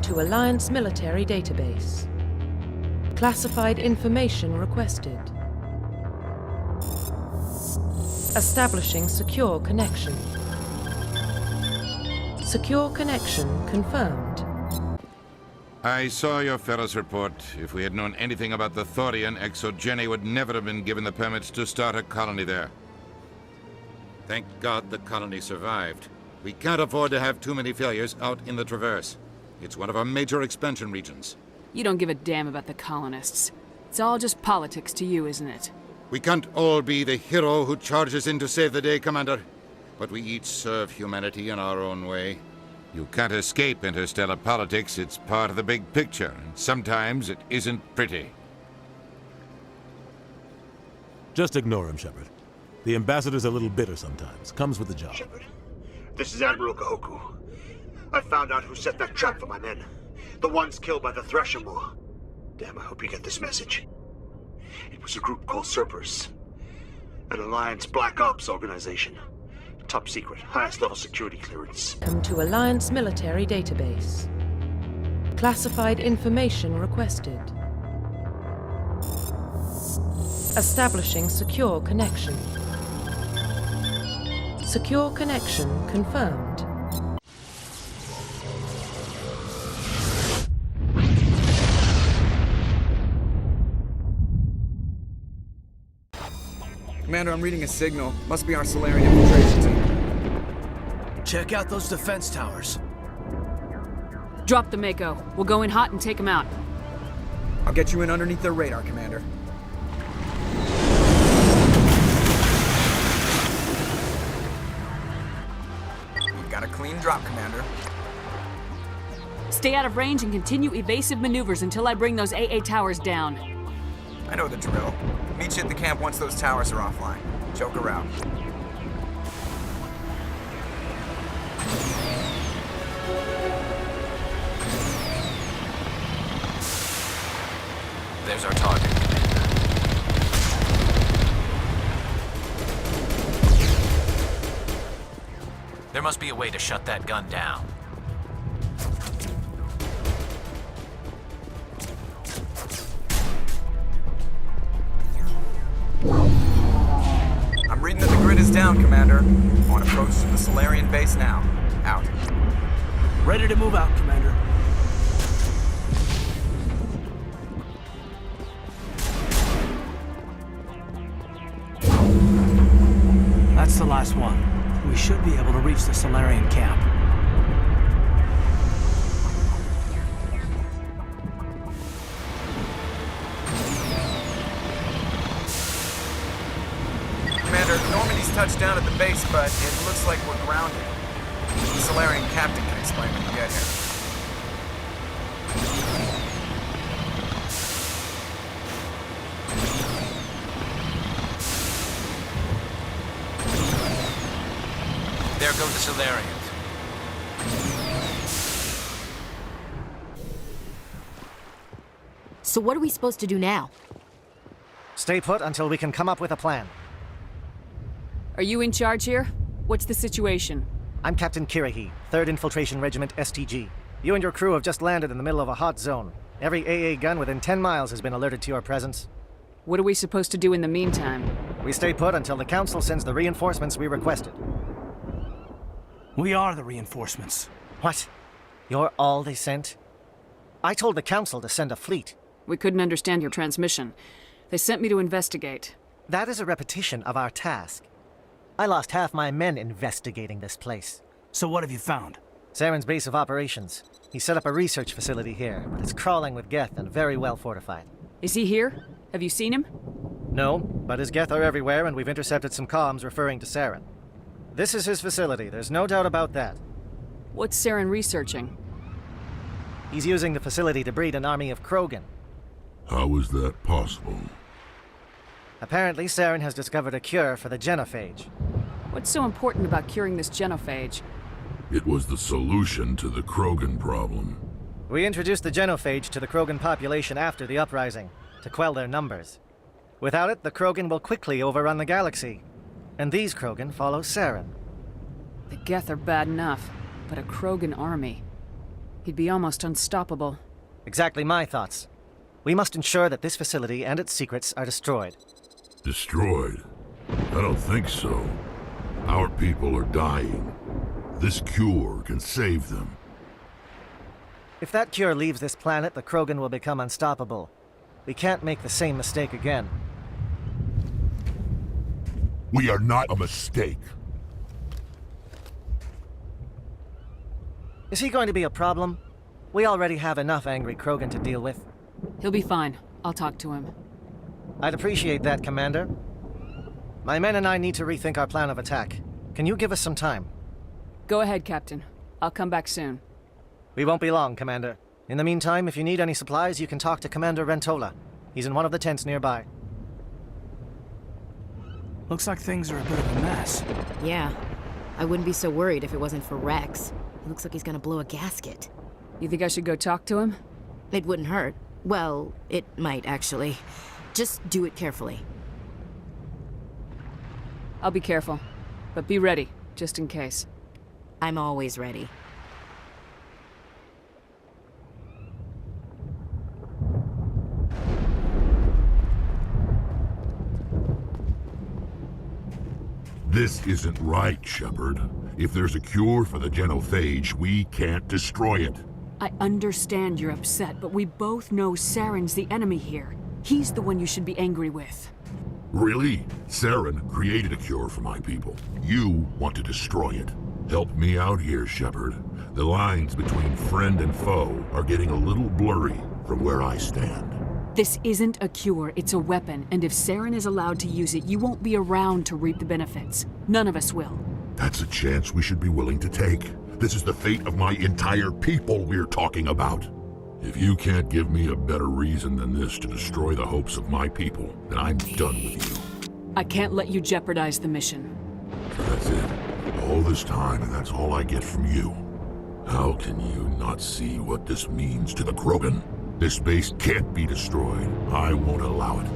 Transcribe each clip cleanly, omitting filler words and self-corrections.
Welcome to Alliance Military Database. Classified information requested. Establishing secure connection. Secure connection confirmed. I saw your Ferris report. If we had known anything about the Thorian, Exogeny would never have been given the permits to start a colony there. Thank God the colony survived. We can't afford to have too many failures out in the Traverse. It's one of our major expansion regions. You don't give a damn about the colonists. It's all just politics to you, isn't it? We can't all be the hero who charges in to save the day, Commander. But we each serve humanity in our own way. You can't escape interstellar politics. It's part of the big picture, and sometimes it isn't pretty. Just ignore him, Shepard. The ambassador's a little bitter sometimes. Comes with the job. Shepard, this is Admiral Kahoku. I found out who set that trap for my men. The ones killed by the Thresher War. Damn, I hope you get this message. It was a group called Cerberus. An Alliance Black Ops organization. Top secret, highest level security clearance. Welcome to Alliance Military Database. Classified information requested. Establishing secure connection. Secure connection confirmed. Commander, I'm reading a signal. Must be our Solarian infiltration team. Check out those defense towers. Drop the Mako. We'll go in hot and take them out. I'll get you in underneath their radar, Commander. We've got a clean drop, Commander. Stay out of range and continue evasive maneuvers until I bring those AA towers down. I know the drill. Meet you at the camp once those towers are offline. Choke her out. There's our target, Commander. There must be a way to shut that gun down. I'm reading that the grid is down, Commander. On approach to the Solarian base now. Out. Ready to move out, Commander. That's the last one. We should be able to reach the Solarian camp. Commander, Normandy's touched down at the base, but it looks like we're grounded. The Solarian captain can explain when you get here. There go the Solarians. So what are we supposed to do now? Stay put until we can come up with a plan. Are you in charge here? What's the situation? I'm Captain Kirrahe, 3rd Infiltration Regiment STG. You and your crew have just landed in the middle of a hot zone. Every AA gun within 10 miles has been alerted to your presence. What are we supposed to do in the meantime? We stay put until the Council sends the reinforcements we requested. We are the reinforcements. What? You're all they sent? I told the Council to send a fleet. We couldn't understand your transmission. They sent me to investigate. That is a repetition of our task. I lost half my men investigating this place. So what have you found? Saren's base of operations. He set up a research facility here, but it's crawling with Geth and very well fortified. Is he here? Have you seen him? No, but his Geth are everywhere, and we've intercepted some comms referring to Saren. This is his facility, there's no doubt about that. What's Saren researching? He's using the facility to breed an army of Krogan. How is that possible? Apparently, Saren has discovered a cure for the Genophage. What's so important about curing this Genophage? It was the solution to the Krogan problem. We introduced the Genophage to the Krogan population after the uprising, to quell their numbers. Without it, the Krogan will quickly overrun the galaxy. And these Krogan follow Saren. The Geth are bad enough, but a Krogan army. He'd be almost unstoppable. Exactly my thoughts. We must ensure that this facility and its secrets are destroyed. Destroyed? I don't think so. Our people are dying. This cure can save them. If that cure leaves this planet, the Krogan will become unstoppable. We can't make the same mistake again. We are not a mistake. Is he going to be a problem? We already have enough angry Krogan to deal with. He'll be fine. I'll talk to him. I'd appreciate that, Commander. My men and I need to rethink our plan of attack. Can you give us some time? Go ahead, Captain. I'll come back soon. We won't be long, Commander. In the meantime, if you need any supplies, you can talk to Commander Rentola. He's in one of the tents nearby. Looks like things are a bit of a mess. Yeah. I wouldn't be so worried if it wasn't for Wrex. He looks like he's gonna blow a gasket. You think I should go talk to him? It wouldn't hurt. Well, it might, actually. Just do it carefully. I'll be careful. But be ready, just in case. I'm always ready. This isn't right, Shepard. If there's a cure for the Genophage, we can't destroy it. I understand you're upset, but we both know Saren's the enemy here. He's the one you should be angry with. Really? Saren created a cure for my people. You want to destroy it. Help me out here, Shepard. The lines between friend and foe are getting a little blurry from where I stand. This isn't a cure, it's a weapon, and if Saren is allowed to use it, you won't be around to reap the benefits. None of us will. That's a chance we should be willing to take. This is the fate of my entire people we're talking about. If you can't give me a better reason than this to destroy the hopes of my people, then I'm done with you. I can't let you jeopardize the mission. So that's it. All this time, and that's all I get from you. How can you not see what this means to the Krogan? This base can't be destroyed. I won't allow it.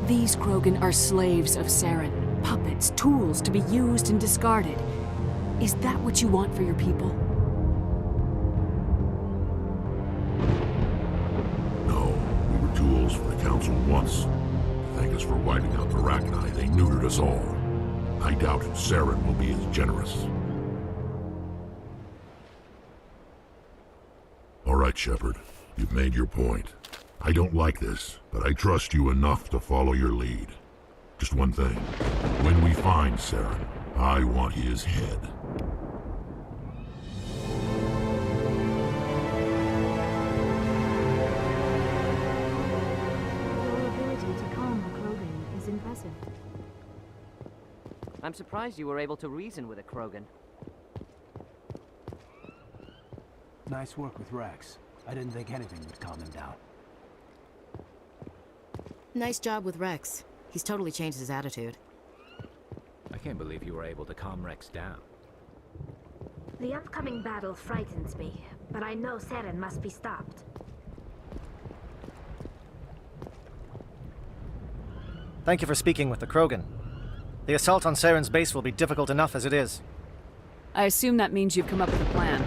These Krogan are slaves of Saren. Puppets, tools to be used and discarded. Is that what you want for your people? No, we were tools for the Council once. To thank us for wiping out the Rachni, they neutered us all. I doubt Saren will be as generous. All right, Shepard. You've made your point. I don't like this, but I trust you enough to follow your lead. Just one thing. When we find Saren, I want his head. Your ability to calm the Krogan is impressive. I'm surprised you were able to reason with a Krogan. Nice work with Wrex. I didn't think anything would calm him down. Nice job with Wrex. He's totally changed his attitude. I can't believe you were able to calm Wrex down. The upcoming battle frightens me, but I know Saren must be stopped. Thank you for speaking with the Krogan. The assault on Saren's base will be difficult enough as it is. I assume that means you've come up with a plan.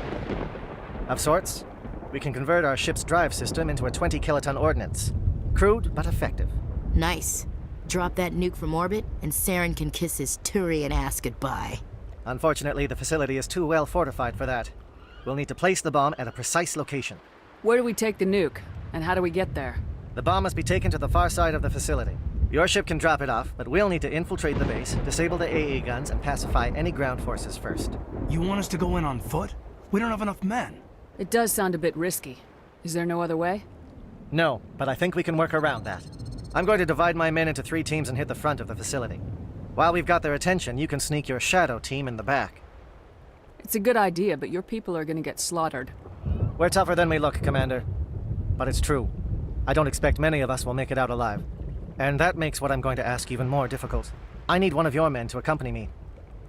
Of sorts. We can convert our ship's drive system into a 20-kiloton ordnance. Crude, but effective. Nice. Drop that nuke from orbit, and Saren can kiss his Turian ass goodbye. Unfortunately, the facility is too well fortified for that. We'll need to place the bomb at a precise location. Where do we take the nuke? And how do we get there? The bomb must be taken to the far side of the facility. Your ship can drop it off, but we'll need to infiltrate the base, disable the AA guns, and pacify any ground forces first. You want us to go in on foot? We don't have enough men. It does sound a bit risky. Is there no other way? No, but I think we can work around that. I'm going to divide my men into 3 teams and hit the front of the facility. While we've got their attention, you can sneak your shadow team in the back. It's a good idea, but your people are gonna get slaughtered. We're tougher than we look, Commander. But it's true. I don't expect many of us will make it out alive. And that makes what I'm going to ask even more difficult. I need one of your men to accompany me,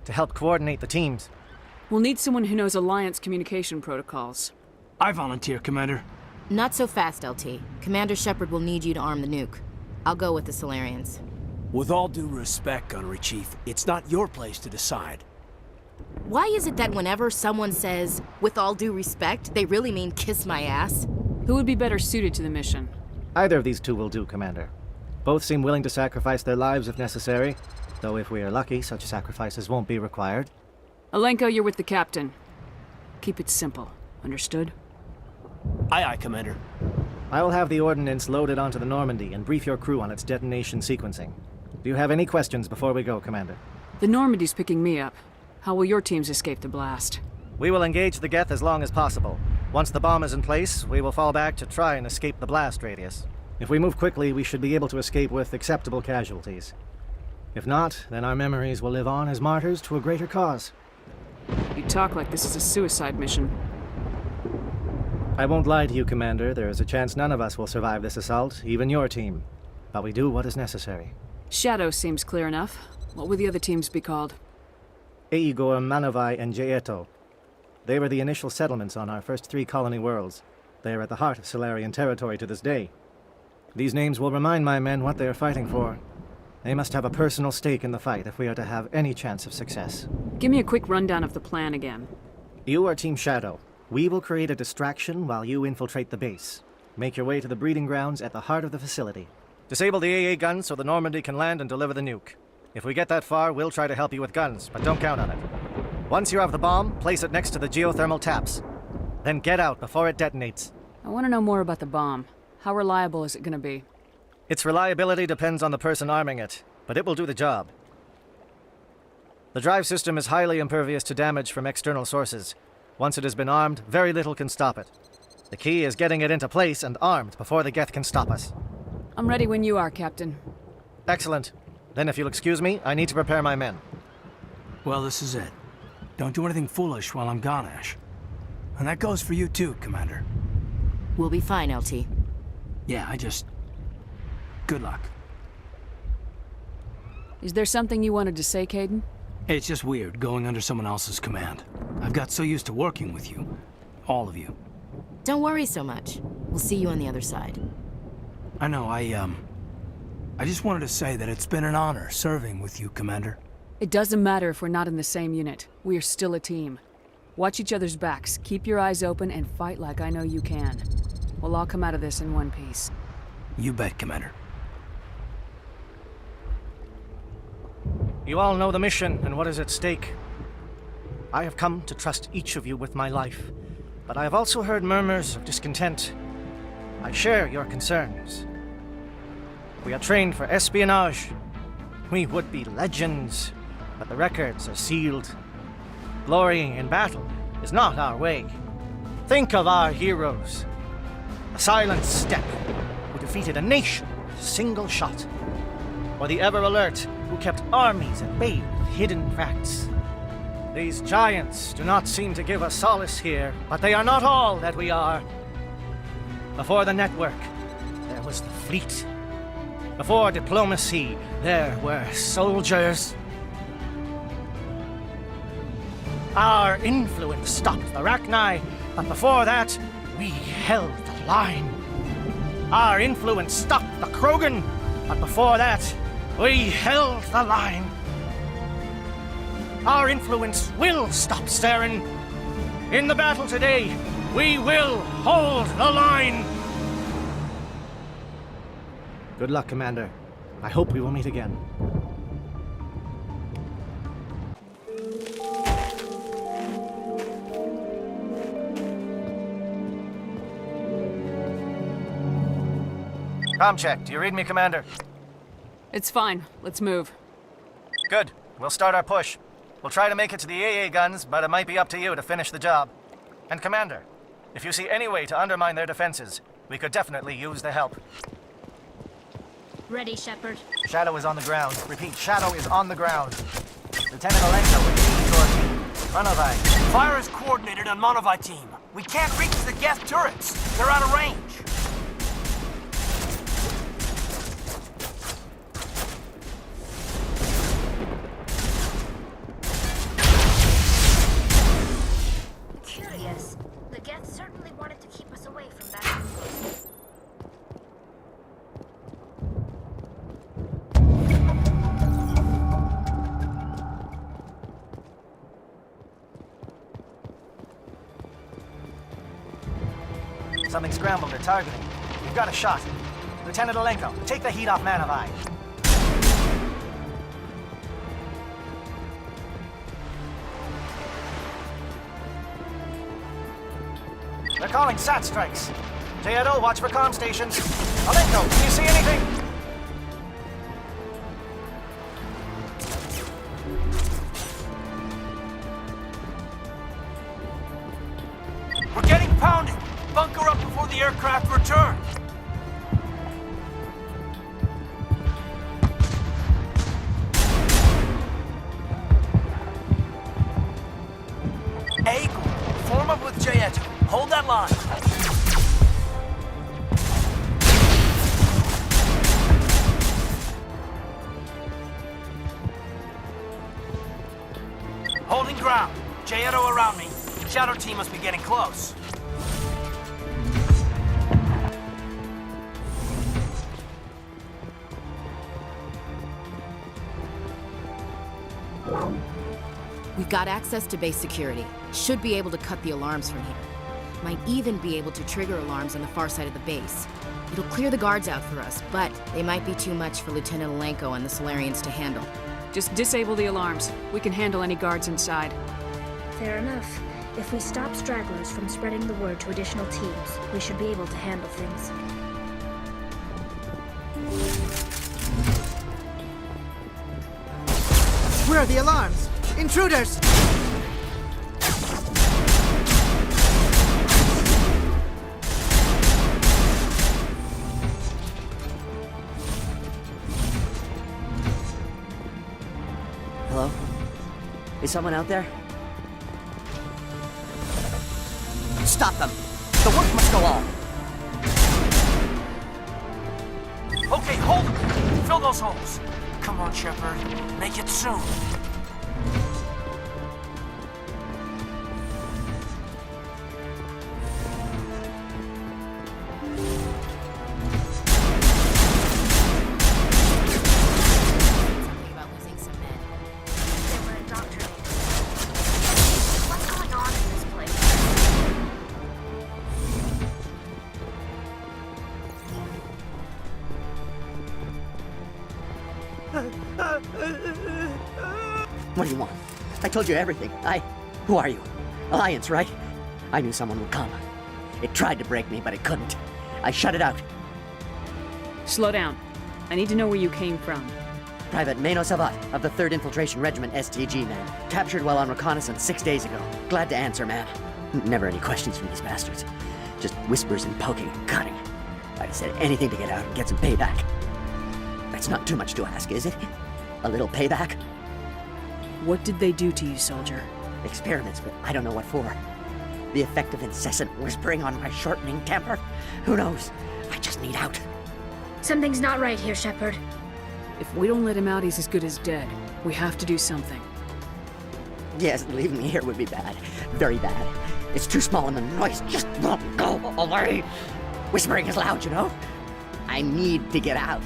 to help coordinate the teams. We'll need someone who knows Alliance communication protocols. I volunteer, Commander. Not so fast, LT. Commander Shepard will need you to arm the nuke. I'll go with the Solarians. With all due respect, Gunnery Chief, it's not your place to decide. Why is it that whenever someone says, with all due respect, they really mean kiss my ass? Who would be better suited to the mission? Either of these two will do, Commander. Both seem willing to sacrifice their lives if necessary, though if we are lucky, such sacrifices won't be required. Alenko, you're with the captain. Keep it simple. Understood? Aye, aye, Commander. I will have the ordnance loaded onto the Normandy and brief your crew on its detonation sequencing. Do you have any questions before we go, Commander? The Normandy's picking me up. How will your teams escape the blast? We will engage the Geth as long as possible. Once the bomb is in place, we will fall back to try and escape the blast radius. If we move quickly, we should be able to escape with acceptable casualties. If not, then our memories will live on as martyrs to a greater cause. You talk like this is a suicide mission. I won't lie to you, Commander. There is a chance none of us will survive this assault, even your team. But we do what is necessary. Shadow seems clear enough. What would the other teams be called? Eigor, Manovai, and Jaeto. They were the initial settlements on our first 3 colony worlds. They are at the heart of Solarian territory to this day. These names will remind my men what they are fighting for. They must have a personal stake in the fight if we are to have any chance of success. Give me a quick rundown of the plan again. You are Team Shadow. We will create a distraction while you infiltrate the base. Make your way to the breeding grounds at the heart of the facility. Disable the AA guns so the Normandy can land and deliver the nuke. If we get that far, we'll try to help you with guns, but don't count on it. Once you have the bomb, place it next to the geothermal taps. Then get out before it detonates. I want to know more about the bomb. How reliable is it going to be? Its reliability depends on the person arming it, but it will do the job. The drive system is highly impervious to damage from external sources. Once it has been armed, very little can stop it. The key is getting it into place and armed before the Geth can stop us. I'm ready when you are, Captain. Excellent. Then if you'll excuse me, I need to prepare my men. Well, this is it. Don't do anything foolish while I'm gone, Ash. And that goes for you too, Commander. We'll be fine, LT. Yeah, good luck. Is there something you wanted to say, Kaidan? It's just weird going under someone else's command. I've got so used to working with you. All of you. Don't worry so much. We'll see you on the other side. I know, I just wanted to say that it's been an honor serving with you, Commander. It doesn't matter if we're not in the same unit. We are still a team. Watch each other's backs, keep your eyes open, and fight like I know you can. We'll all come out of this in one piece. You bet, Commander. You all know the mission and what is at stake. I have come to trust each of you with my life, but I have also heard murmurs of discontent. I share your concerns. We are trained for espionage. We would be legends, but the records are sealed. Glorying in battle is not our way. Think of our heroes. The silent step who defeated a nation with a single shot. Or the ever-alert who kept armies at bay with hidden facts. These giants do not seem to give us solace here, but they are not all that we are. Before the network, there was the fleet. Before diplomacy, there were soldiers. Our influence stopped the Rachni, but before that, we held the line. Our influence stopped the Krogan, but before that, we held the line. Our influence will stop Saren. In the battle today, we will hold the line. Good luck, Commander. I hope we will meet again. Comm check. Do you read me, Commander? It's fine. Let's move. Good. We'll start our push. We'll try to make it to the AA guns, but it might be up to you to finish the job. And Commander, if you see any way to undermine their defenses, we could definitely use the help. Ready, Shepard. Shadow is on the ground. Repeat, Shadow is on the ground. Lieutenant Alenko with your team. Manovai. Fire is coordinated on Manovai team. We can't reach the Geth turrets. They're out of range. Curious. The Geth certainly wanted to keep us away from that outpost. Something scrambled or targeting. You've got a shot. Lieutenant Alenko, take the heat off Man of Eye. They're calling SAT strikes. J-Edo, watch for comm stations. Alenko, can you see anything? We're getting pounded! Bunker up before the aircraft return! Eagle, form up with J-Edo. Hold that line. Holding ground. J-Edo around me. Shadow team must be getting close. We've got access to base security. Should be able to cut the alarms from here. Might even be able to trigger alarms on the far side of the base. It'll clear the guards out for us, but they might be too much for Lieutenant Alenko and the Solarians to handle. Just disable the alarms. We can handle any guards inside. Fair enough. If we stop stragglers from spreading the word to additional teams, we should be able to handle things. Where are the alarms? Intruders! Hello? Is someone out there? Stop them! The work must go on! Okay, hold them! Fill those holes! Come on, Shepard. Make it soon. What do you want? I told you everything. Who are you? Alliance, right? I knew someone would come. It tried to break me, but it couldn't. I shut it out. Slow down. I need to know where you came from. Private Mano Savat of the 3rd Infiltration Regiment STG, man. Captured while on reconnaissance 6 days ago. Glad to answer, man. Never any questions from these bastards. Just whispers and poking and cutting. I'd have said anything to get out and get some payback. That's not too much to ask, is it? A little payback? What did they do to you, soldier? Experiments, but I don't know what for. The effect of incessant whispering on my shortening temper? Who knows? I just need out. Something's not right here, Shepard. If we don't let him out, he's as good as dead. We have to do something. Yes, leaving me here would be bad. Very bad. It's too small and the noise just won't go away. Whispering is loud, you know? I need to get out.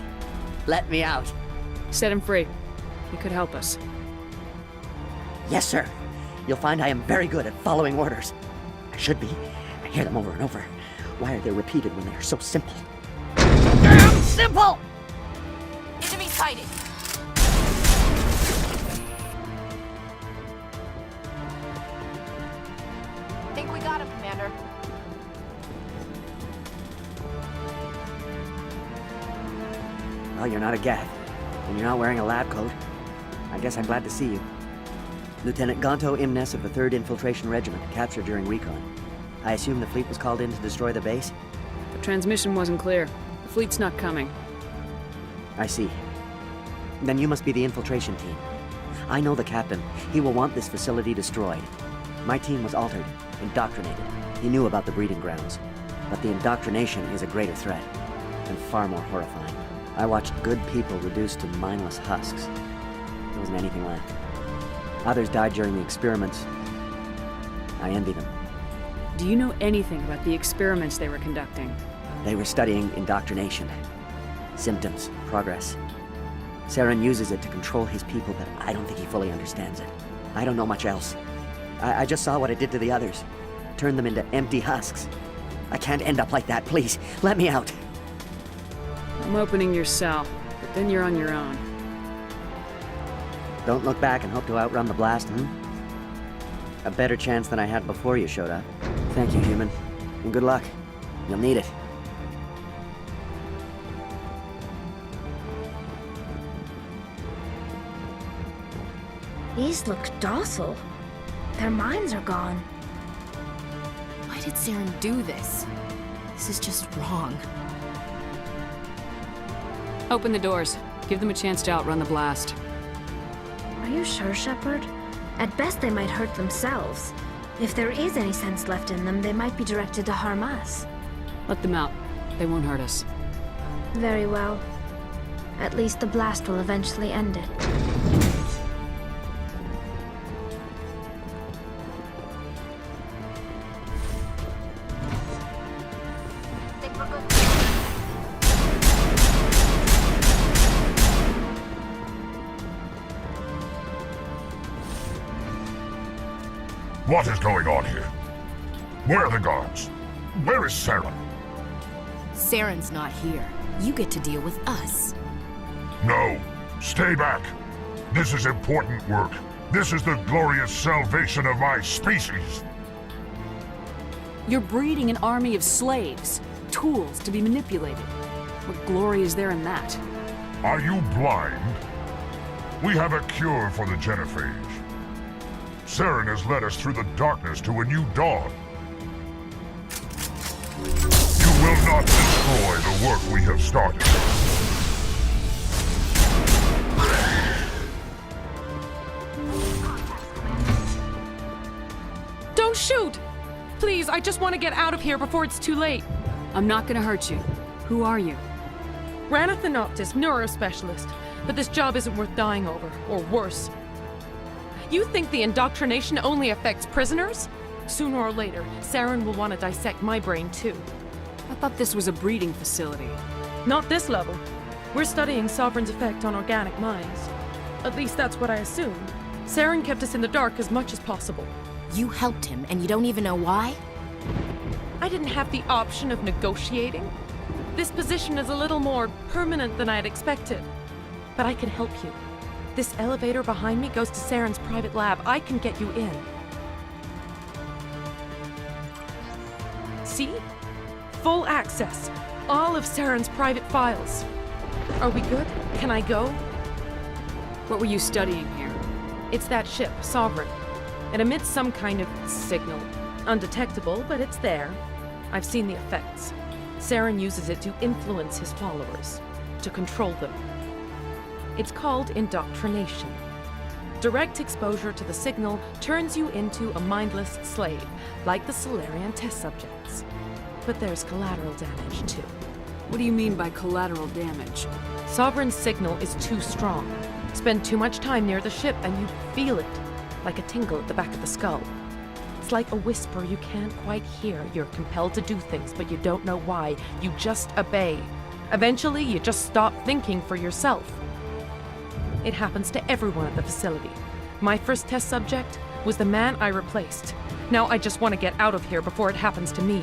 Let me out. Set him free. He could help us. Yes, sir. You'll find I am very good at following orders. I should be. I hear them over and over. Why are they repeated when they are so simple? Damn simple! Enemy sighted! Think we got him, Commander. Well, you're not a Gath, and you're not wearing a lab coat. I guess I'm glad to see you. Lieutenant Gonto Imnes of the 3rd Infiltration Regiment, captured during recon. I assume the fleet was called in to destroy the base? The transmission wasn't clear. The fleet's not coming. I see. Then you must be the infiltration team. I know the captain. He will want this facility destroyed. My team was altered, indoctrinated. He knew about the breeding grounds. But the indoctrination is a greater threat, and far more horrifying. I watched good people reduced to mindless husks. There wasn't anything left. Others died during the experiments. I envy them. Do you know anything about the experiments they were conducting? They were studying indoctrination. Symptoms, progress. Saren uses it to control his people, but I don't think he fully understands it. I don't know much else. I just saw what it did to the others. Turned them into empty husks. I can't end up like that, please. Let me out. I'm opening your cell, but then you're on your own. Don't look back and hope to outrun the blast, A better chance than I had before you showed up. Thank you, human. And good luck. You'll need it. These look docile. Their minds are gone. Why did Saren do this? This is just wrong. Open the doors. Give them a chance to outrun the blast. Are you sure, Shepard? At best, they might hurt themselves. If there is any sense left in them, they might be directed to harm us. Let them out. They won't hurt us. Very well. At least the blast will eventually end it. What is going on here? Where are the guards? Where is Saren? Saren's not here. You get to deal with us. No. Stay back. This is important work. This is the glorious salvation of my species. You're breeding an army of slaves. Tools to be manipulated. What glory is there in that? Are you blind? We have a cure for the Genophage. Saren has led us through the darkness to a new dawn. You will not destroy the work we have started. Don't shoot! Please, I just want to get out of here before it's too late. I'm not gonna hurt you. Who are you? Ranatha Noctis, neurospecialist. But this job isn't worth dying over, or worse. You think the indoctrination only affects prisoners? Sooner or later, Saren will want to dissect my brain too. I thought this was a breeding facility. Not this level. We're studying Sovereign's effect on organic minds. At least that's what I assumed. Saren kept us in the dark as much as possible. You helped him, and you don't even know why? I didn't have the option of negotiating. This position is a little more permanent than I had expected. But I can help you. This elevator behind me goes to Saren's private lab. I can get you in. See? Full access. All of Saren's private files. Are we good? Can I go? What were you studying here? It's that ship, Sovereign. It emits some kind of signal. Undetectable, but it's there. I've seen the effects. Saren uses it to influence his followers, to control them. It's called indoctrination. Direct exposure to the signal turns you into a mindless slave, like the Salarian test subjects. But there's collateral damage, too. What do you mean by collateral damage? Sovereign's signal is too strong. Spend too much time near the ship and you feel it, like a tingle at the back of the skull. It's like a whisper you can't quite hear. You're compelled to do things, but you don't know why. You just obey. Eventually, you just stop thinking for yourself. It happens to everyone at the facility. My first test subject was the man I replaced. Now I just want to get out of here before it happens to me.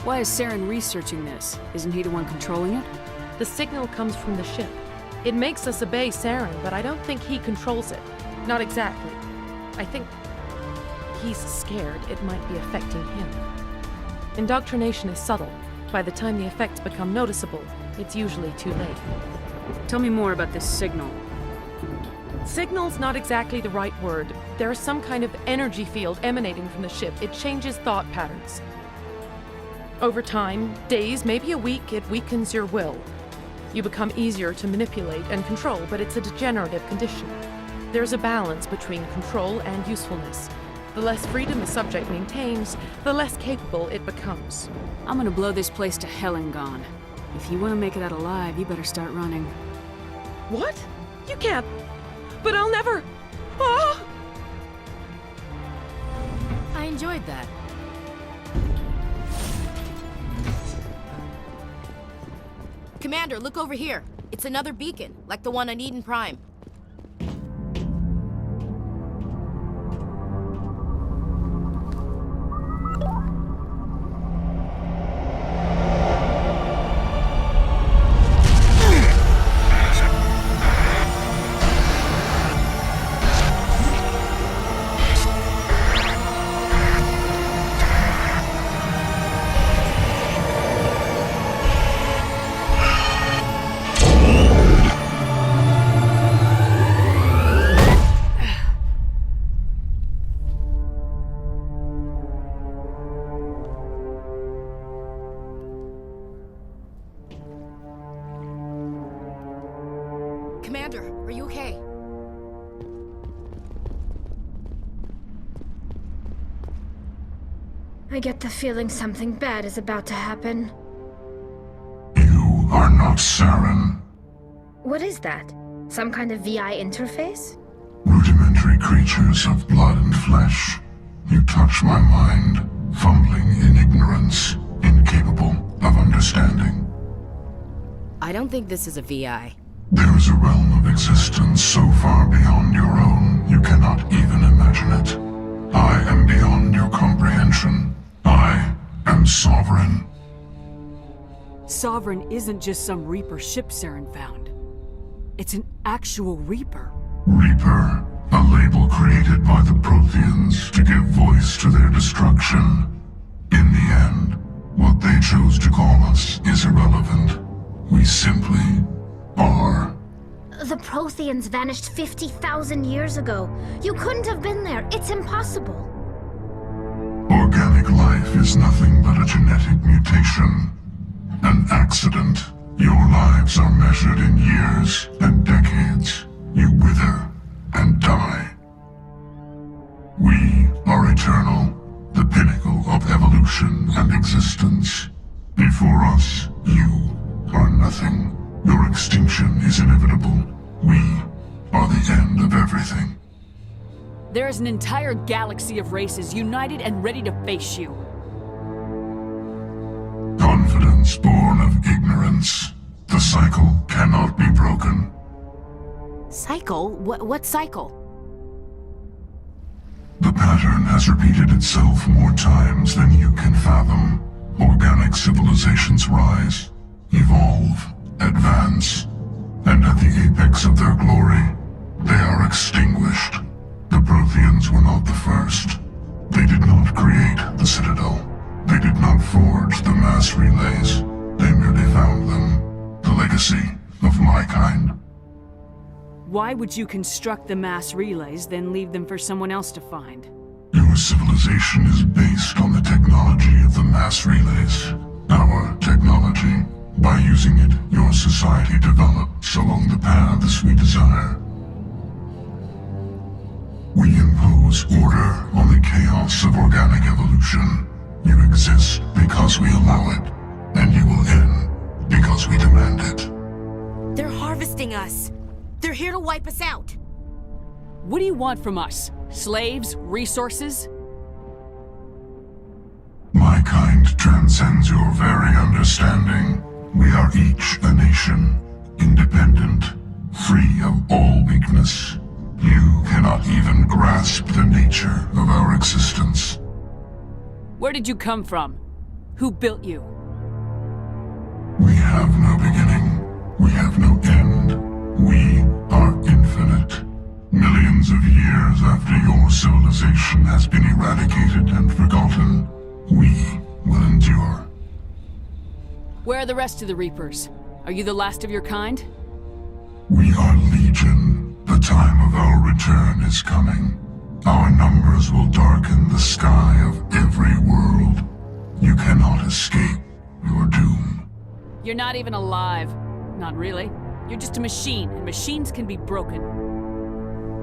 Why is Saren researching this? Isn't he the one controlling it? The signal comes from the ship. It makes us obey Saren, but I don't think he controls it. Not exactly. I think he's scared it might be affecting him. Indoctrination is subtle. By the time the effects become noticeable, it's usually too late. Tell me more about this signal. Signal's not exactly the right word. There is some kind of energy field emanating from the ship. It changes thought patterns. Over time, days, maybe a week, it weakens your will. You become easier to manipulate and control, but it's a degenerative condition. There's a balance between control and usefulness. The less freedom the subject maintains, the less capable it becomes. I'm gonna blow this place to hell and gone. If you want to make it out alive, you better start running. What? You can't. But I'll never. Ah! I enjoyed that. Commander, look over here. It's another beacon, like the one on Eden Prime. Are you okay? I get the feeling something bad is about to happen. You are not Saren. What is that? Some kind of VI interface? Rudimentary creatures of blood and flesh. You touch my mind, fumbling in ignorance, incapable of understanding. I don't think this is a VI. There is a realm of existence so far beyond your own, you cannot even imagine it. I am beyond your comprehension. I am sovereign. Sovereign isn't just some Reaper ship Saren found. It's an actual Reaper. Reaper, a label created by the Protheans to give voice to their destruction. In the end, what they chose to call us is irrelevant. We simply are. The Protheans vanished 50,000 years ago. You couldn't have been there. It's impossible. Organic life is nothing but a genetic mutation. An accident. Your lives are measured in years and decades. You wither and die. We are eternal, the pinnacle of evolution and existence. Before us, you are nothing. Your extinction is inevitable. We are the end of everything. There is an entire galaxy of races united and ready to face you. Confidence born of ignorance. The cycle cannot be broken. Cycle? What cycle? The pattern has repeated itself more times than you can fathom. Organic civilizations rise, evolve, advance, and at the apex of their glory, they are extinguished. The Protheans were not the first. They did not create the Citadel. They did not forge the mass relays. They merely found them. The legacy of my kind. Why would you construct the mass relays, then leave them for someone else to find? Your civilization is based on the technology of the mass relays. Our technology. By using it, your society develops along the paths we desire. We impose order on the chaos of organic evolution. You exist because we allow it, and you will end because we demand it. They're harvesting us. They're here to wipe us out. What do you want from us? Slaves? Resources? My kind transcends your very understanding. We are each a nation, independent, free of all weakness. You cannot even grasp the nature of our existence. Where did you come from? Who built you? We have no beginning. We have no end. We are infinite. Millions of years after your civilization has been eradicated and forgotten, we will endure. Where are the rest of the Reapers? Are you the last of your kind? We are Legion. The time of our return is coming. Our numbers will darken the sky of every world. You cannot escape your doom. You're not even alive. Not really. You're just a machine, and machines can be broken.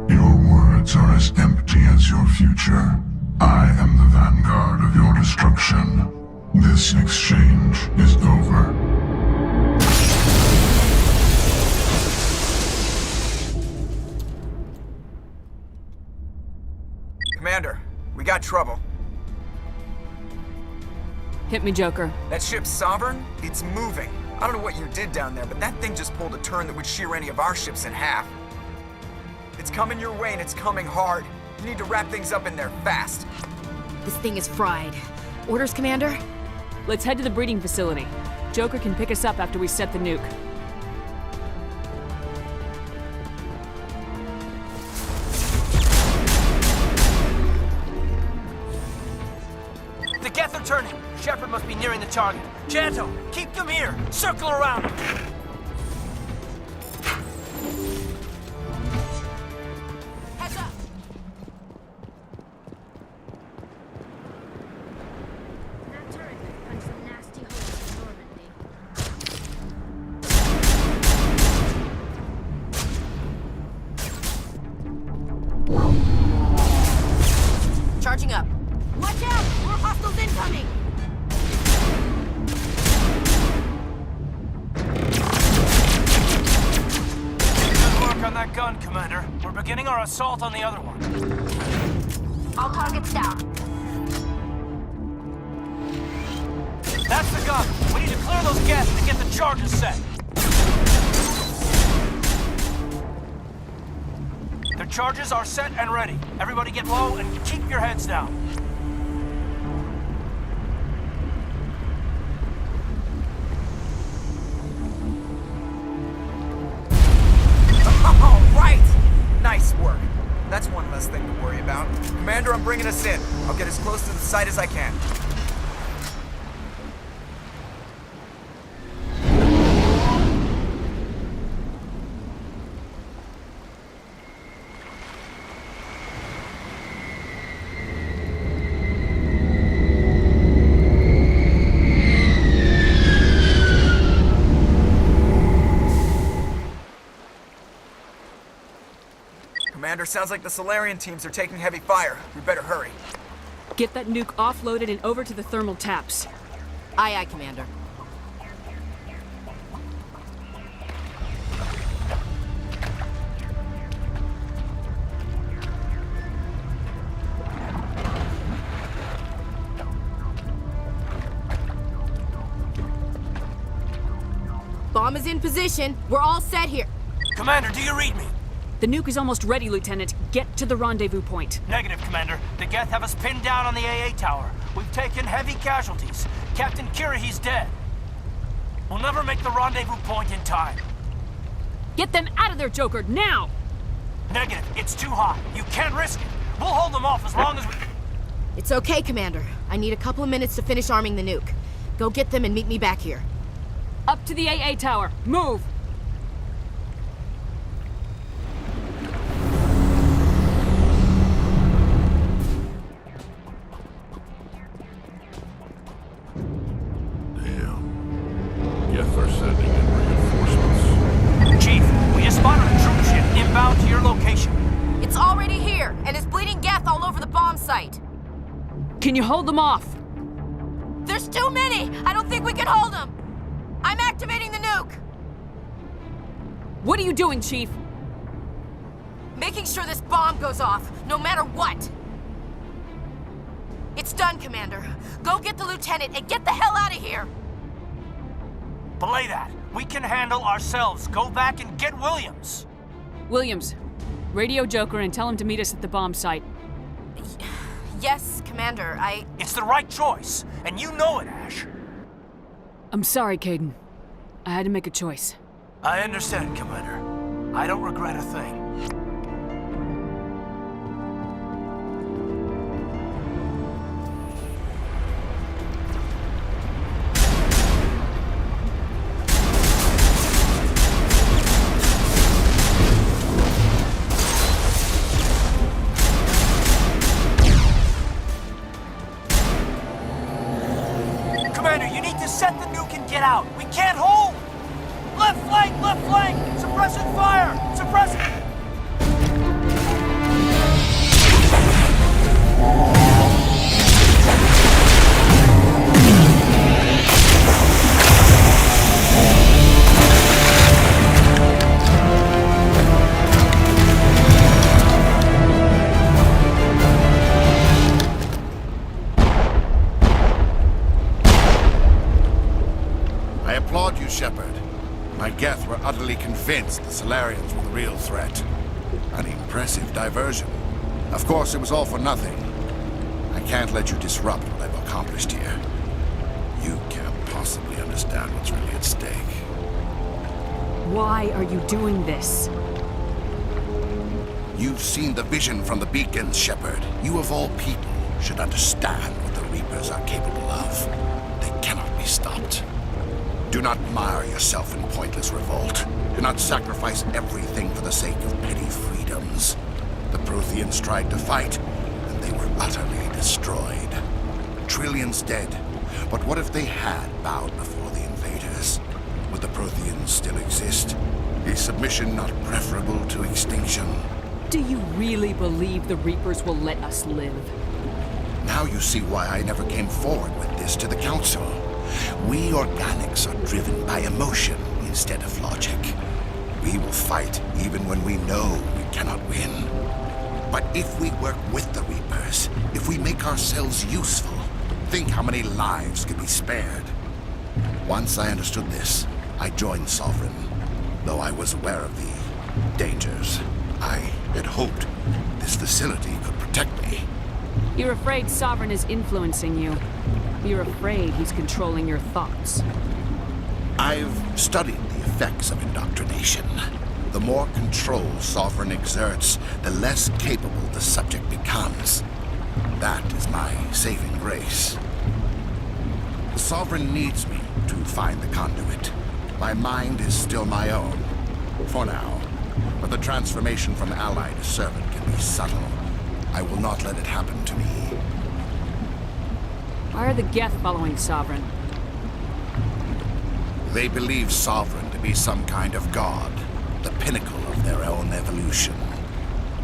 Your words are as empty as your future. I am the vanguard of your destruction. This exchange is over. Commander, we got trouble. Hit me, Joker. That ship's Sovereign? It's moving. I don't know what you did down there, but that thing just pulled a turn that would shear any of our ships in half. It's coming your way and it's coming hard. You need to wrap things up in there fast. This thing is fried. Orders, Commander? Let's head to the breeding facility. Joker can pick us up after we set the nuke. The Geth are turning. Shepard must be nearing the target. Janto, keep them here. Circle around them. Heads up! That turret could punch some nasty holes in Normandy. Charging up. Watch out! More hostiles incoming! Good work on that gun, Commander. We're beginning our assault on the other one. All targets down. That's the gun. We need to clear those gases to get the charges set. The charges are set and ready. Everybody get low and keep your heads down. All right! Nice work. That's one less thing to worry about. Commander, I'm bringing us in. I'll get as close to the site as I can. Commander, sounds like the Solarian teams are taking heavy fire. We better hurry. Get that nuke offloaded and over to the thermal taps. Aye, aye, Commander. Bomb is in position. We're all set here. Commander, do you read me? The nuke is almost ready, Lieutenant. Get to the rendezvous point. Negative, Commander. The Geth have us pinned down on the AA tower. We've taken heavy casualties. Captain Kirrahe's dead. We'll never make the rendezvous point in time. Get them out of there, Joker, now! Negative. It's too hot. You can't risk it. We'll hold them off as long as we... It's okay, Commander. I need a couple of minutes to finish arming the nuke. Go get them and meet me back here. Up to the AA tower. Move! Geth are sending in reinforcements. Chief, we just spotted a troop ship inbound to your location. It's already here, and it's bleeding Geth all over the bomb site. Can you hold them off? There's too many! I don't think we can hold them! I'm activating the nuke! What are you doing, Chief? Making sure this bomb goes off, no matter what! It's done, Commander. Go get the Lieutenant and get the hell out of here! Belay that. We can handle ourselves. Go back and get Williams. Williams, radio Joker and tell him to meet us at the bomb site. Yes, Commander, It's the right choice, and you know it, Ash. I'm sorry, Kaidan. I had to make a choice. I understand, Commander. I don't regret a thing. Commander, you need to set the nuke and get out. We can't hold! Left flank! Suppressing fire! Suppressing... I applaud you, Shepard. My Geth were utterly convinced the Solarians were the real threat. An impressive diversion. Of course, it was all for nothing. I can't let you disrupt what I've accomplished here. You can't possibly understand what's really at stake. Why are you doing this? You've seen the vision from the beacons, Shepard. You of all people should understand what the Reapers are capable of. They cannot be stopped. Do not mire yourself in pointless revolt. Do not sacrifice everything for the sake of petty freedoms. The Protheans tried to fight, and they were utterly destroyed. Trillions dead. But what if they had bowed before the invaders? Would the Protheans still exist? Is submission not preferable to extinction? Do you really believe the Reapers will let us live? Now you see why I never came forward with this to the Council. We organics are driven by emotion instead of logic. We will fight even when we know we cannot win. But if we work with the Reapers, if we make ourselves useful, think how many lives could be spared. Once I understood this, I joined Sovereign, though I was aware of the dangers. I had hoped this facility could protect me. You're afraid Sovereign is influencing you. You're afraid he's controlling your thoughts. I've studied the effects of indoctrination. The more control Sovereign exerts, the less capable the subject becomes. That is my saving grace. The Sovereign needs me to find the conduit. My mind is still my own, for now. But the transformation from ally to servant can be subtle. I will not let it happen to me. Why are the Geth following Sovereign? They believe Sovereign to be some kind of god, the pinnacle of their own evolution.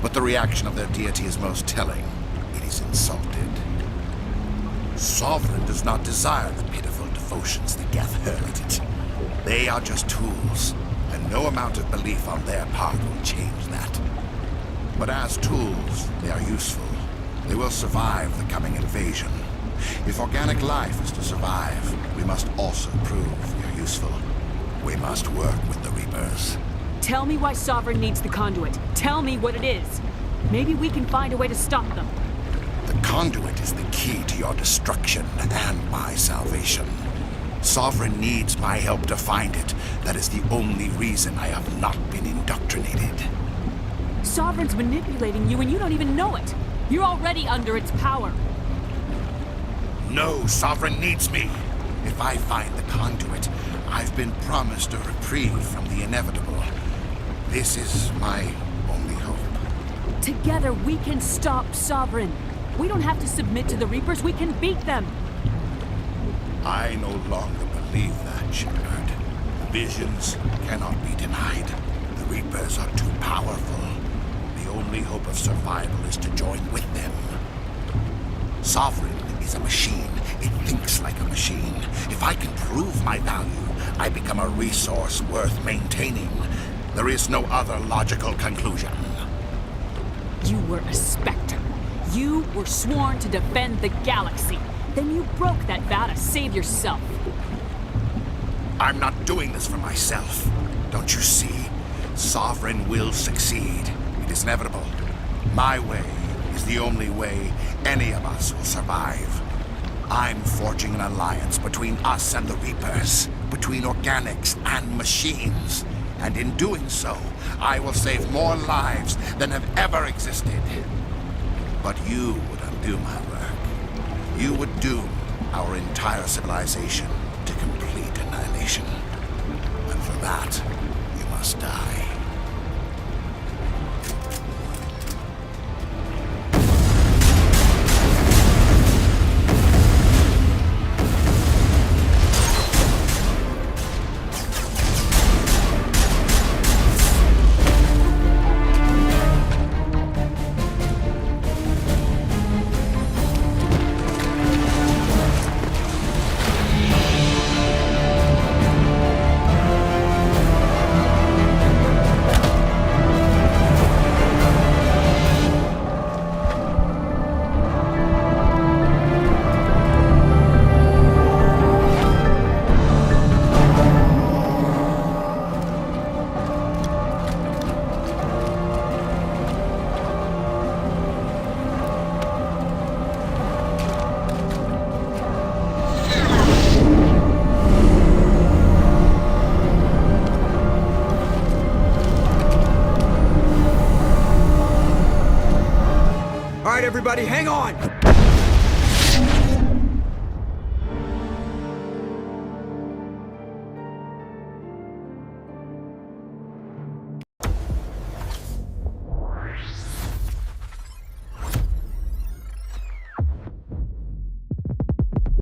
But the reaction of their deity is most telling. It is insulted. Sovereign does not desire the pitiful devotions the Geth hurl at it. They are just tools, and no amount of belief on their part will change that. But as tools, they are useful. They will survive the coming invasion. If organic life is to survive, we must also prove we are useful. We must work with the Reapers. Tell me why Sovereign needs the conduit. Tell me what it is. Maybe we can find a way to stop them. The conduit is the key to your destruction and my salvation. Sovereign needs my help to find it. That is the only reason I have not been indoctrinated. Sovereign's manipulating you and you don't even know it. You're already under its power. No, Sovereign needs me. If I find the conduit, I've been promised a reprieve from the inevitable. This is my only hope. Together we can stop Sovereign. We don't have to submit to the Reapers, we can beat them. I no longer believe that, Shepard. Visions cannot be denied. The Reapers are too powerful. The only hope of survival is to join with them. Sovereign is a machine. It thinks like a machine. If I can prove my value, I become a resource worth maintaining. There is no other logical conclusion. You were a Spectre. You were sworn to defend the galaxy. Then you broke that vow to save yourself. I'm not doing this for myself. Don't you see? Sovereign will succeed. It is inevitable. My way is the only way any of us will survive. I'm forging an alliance between us and the Reapers, between organics and machines. And in doing so, I will save more lives than have ever existed. But you would undo my work. You would doom our entire civilization to complete annihilation. And for that, you must die. Everybody, hang on!